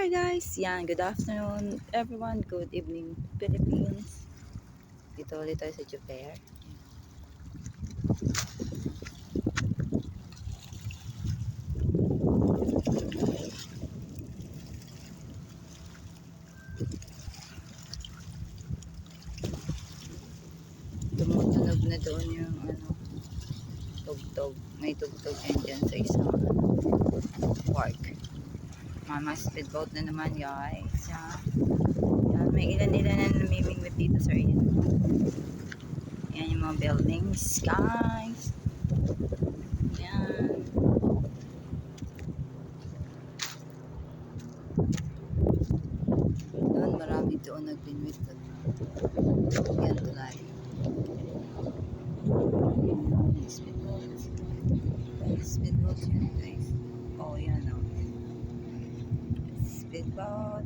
Hi guys! Yan, good afternoon everyone. Good evening Philippines. Dito ulit tayo sa Jupiter. Tumutunog na doon yung tugtog. May tugtog yan dyan sa isang park. Mama speedboat na naman guys. Yan, may ilan-ilan na namimingwit dito sa inyo. Yan yung mga buildings guys. Yan. Doon marami doon nagbinwit. Yan tulay. Speedboat yan guys. Oh yan oh. Speedboat.